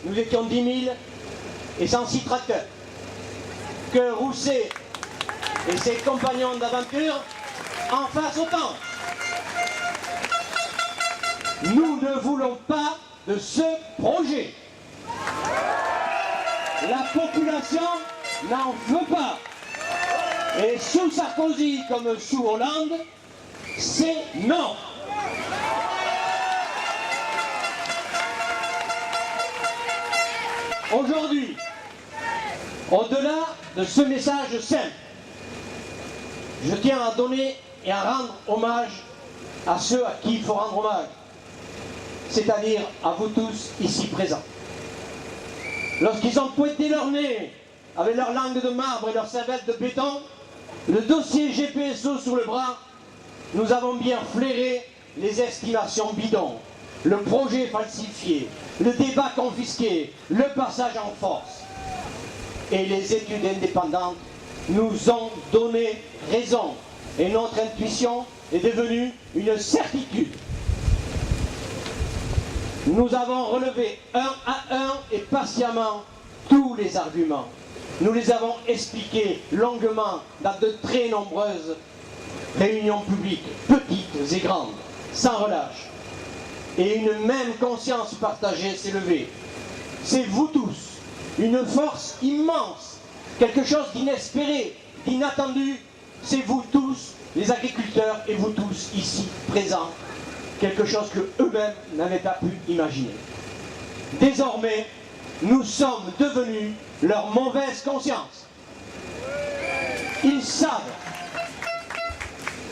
nous étions 10 000 et 106 tracteurs. Que Rousset et ses compagnons d'aventure en fassent autant. Nous ne voulons pas de ce projet. La population n'en veut pas. Et sous Sarkozy comme sous Hollande, c'est non. Aujourd'hui, au-delà de ce message simple, je tiens à donner et à rendre hommage à ceux à qui il faut rendre hommage, c'est-à-dire à vous tous ici présents. Lorsqu'ils ont pointé leur nez avec leur langue de marbre et leur cervelle de béton, le dossier GPSO sur le bras, nous avons bien flairé les estimations bidons, le projet falsifié, le débat confisqué, le passage en force. Et les études indépendantes nous ont donné raison. Et notre intuition est devenue une certitude. Nous avons relevé un à un et patiemment tous les arguments. Nous les avons expliqués longuement dans de très nombreuses réunions publiques, petites et grandes, sans relâche. Et une même conscience partagée s'est levée. C'est vous tous, une force immense, quelque chose d'inespéré, d'inattendu. C'est vous tous, les agriculteurs, et vous tous ici présents, quelque chose que eux-mêmes n'avaient pas pu imaginer. Désormais, nous sommes devenus leur mauvaise conscience. Ils savent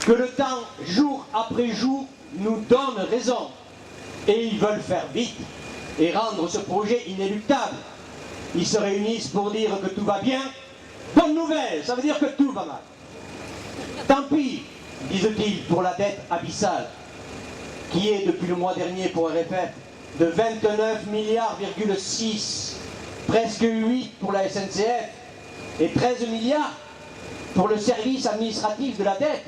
que le temps, jour après jour, nous donne raison. Et ils veulent faire vite et rendre ce projet inéluctable. Ils se réunissent pour dire que tout va bien. Bonne nouvelle, ça veut dire que tout va mal. Tant pis, disent-ils, pour la dette abyssale, qui est depuis le mois dernier pour RFF de 29,6 milliards, presque 8 pour la SNCF et 13 milliards pour le service administratif de la dette,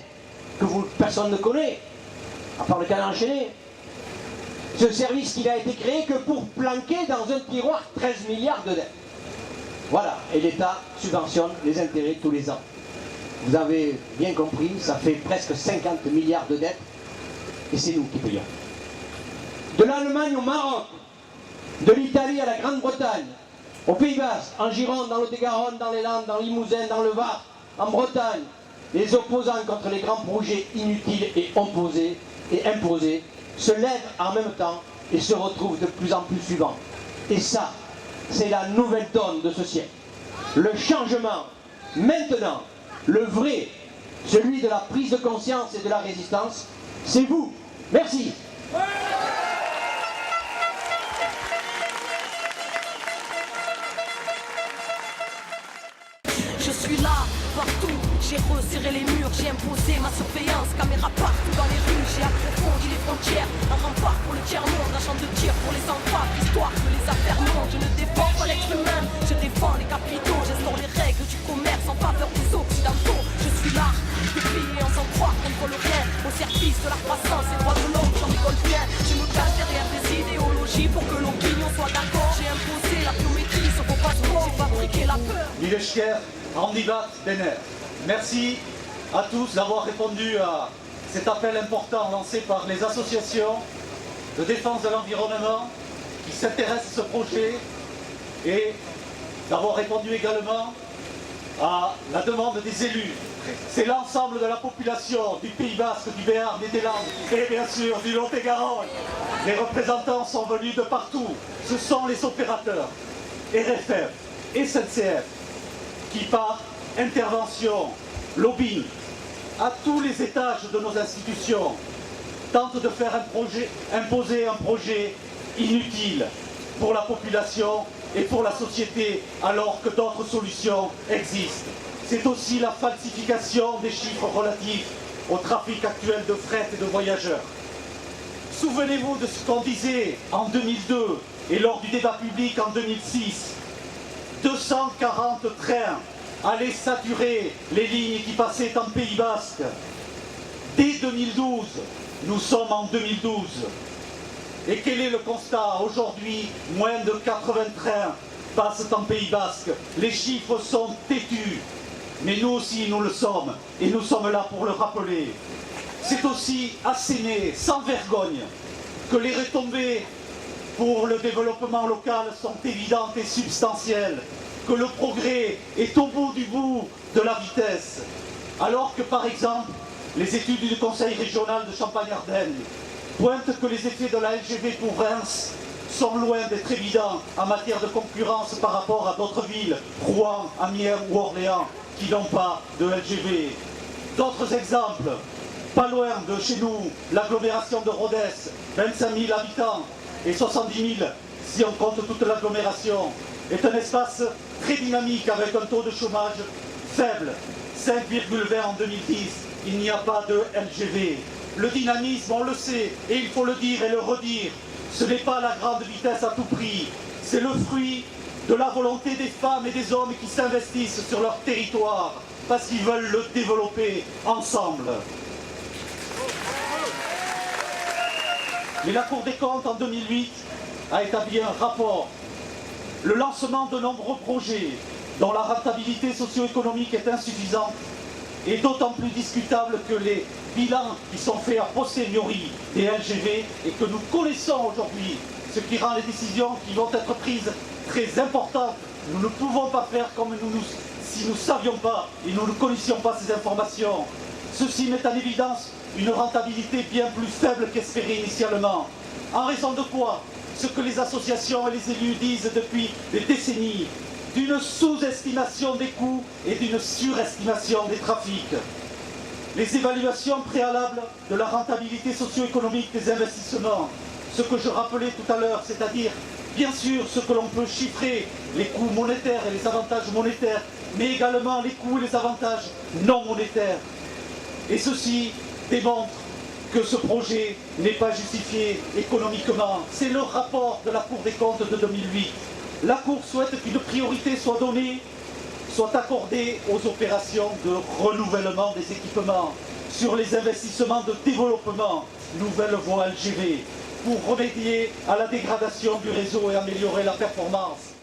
que personne ne connaît, à part le canal enchaîné. Ce service qui n'a été créé que pour planquer dans un tiroir 13 milliards de dettes. Voilà, et l'État subventionne les intérêts tous les ans. Vous avez bien compris, ça fait presque 50 milliards de dettes, et c'est nous qui payons. De l'Allemagne au Maroc, de l'Italie à la Grande-Bretagne, au Pays Basque, en Gironde, dans le Lot-et-Garonne, dans les Landes, dans le Limousin, dans le Var, en Bretagne, les opposants contre les grands projets inutiles et imposés se lèvent en même temps et se retrouvent de plus en plus suivants. Et ça, c'est la nouvelle donne de ce siècle. Le changement, maintenant, le vrai, celui de la prise de conscience et de la résistance, c'est vous. Merci. Je suis là, partout, j'ai resserré les murs, j'ai imposé ma surveillance, caméra partout dans les rues, j'ai approfondi les frontières, un rempart pour le tiers-monde, un champ de tir pour les enfants, histoire que les affaires montent. Je ne défends pas l'être humain, je défends les capitaux, j'instaure les règles du commerce en faveur des occidentaux. Je suis là, déplié en sans croire contre le rien, au service de la croissance et droits de l'homme, j'en rigole bien. Je me cache derrière des idéologies pour que l'opinion soit d'accord. J'ai imposé la biométrie sur vos passeports, j'ai fabriqué la peur. Randibat Benner. Merci à tous d'avoir répondu à cet appel important lancé par les associations de défense de l'environnement qui s'intéressent à ce projet et d'avoir répondu également à la demande des élus. C'est l'ensemble de la population du Pays Basque, du Béarn, des Landes et bien sûr du Lot-et-Garonne. Les représentants sont venus de partout. Ce sont les opérateurs, RFF, SNCF, qui par intervention, lobbying, à tous les étages de nos institutions, tentent de faire imposer un projet inutile pour la population et pour la société, alors que d'autres solutions existent. C'est aussi la falsification des chiffres relatifs au trafic actuel de fret et de voyageurs. Souvenez-vous de ce qu'on disait en 2002 et lors du débat public en 2006. 240 trains allaient saturer les lignes qui passaient en Pays Basque. Dès 2012, nous sommes en 2012, Et quel est le constat? Aujourd'hui, moins de 80 trains passent en Pays Basque. Les chiffres sont têtus. Mais nous aussi, nous le sommes. Et nous sommes là pour le rappeler. C'est aussi asséné, sans vergogne, que les retombées pour le développement local sont évidentes et substantielles, que le progrès est au bout du bout de la vitesse, alors que par exemple les études du Conseil régional de Champagne-Ardenne pointent que les effets de la LGV pour Reims sont loin d'être évidents en matière de concurrence par rapport à d'autres villes, Rouen, Amiens ou Orléans, qui n'ont pas de LGV. D'autres exemples, pas loin de chez nous, l'agglomération de Rodez, 25 000 habitants et 70 000 si on compte toute l'agglomération, est un espace très dynamique avec un taux de chômage faible, 5,20 en 2010. Il n'y a pas de LGV. Le dynamisme, on le sait, et il faut le dire et le redire, ce n'est pas la grande vitesse à tout prix, c'est le fruit de la volonté des femmes et des hommes qui s'investissent sur leur territoire parce qu'ils veulent le développer ensemble. Mais la Cour des comptes en 2008 a établi un rapport. Le lancement de nombreux projets dont la rentabilité socio-économique est insuffisante est d'autant plus discutable que les bilans qui sont faits a posteriori des LGV et que nous connaissons aujourd'hui, ce qui rend les décisions qui vont être prises très importantes. Nous ne pouvons pas faire comme si nous ne savions pas et nous ne connaissions pas ces informations. Ceci met en évidence une rentabilité bien plus faible qu'espérée initialement. En raison de quoi? Ce que les associations et les élus disent depuis des décennies, d'une sous-estimation des coûts et d'une surestimation des trafics. Les évaluations préalables de la rentabilité socio-économique des investissements, ce que je rappelais tout à l'heure, c'est-à-dire bien sûr ce que l'on peut chiffrer, les coûts monétaires et les avantages monétaires, mais également les coûts et les avantages non monétaires. Et ceci démontre que ce projet n'est pas justifié économiquement. C'est le rapport de la Cour des comptes de 2008. La Cour souhaite qu'une priorité soit donnée, soit accordée aux opérations de renouvellement des équipements, sur les investissements de développement, nouvelles voies LGV, pour remédier à la dégradation du réseau et améliorer la performance.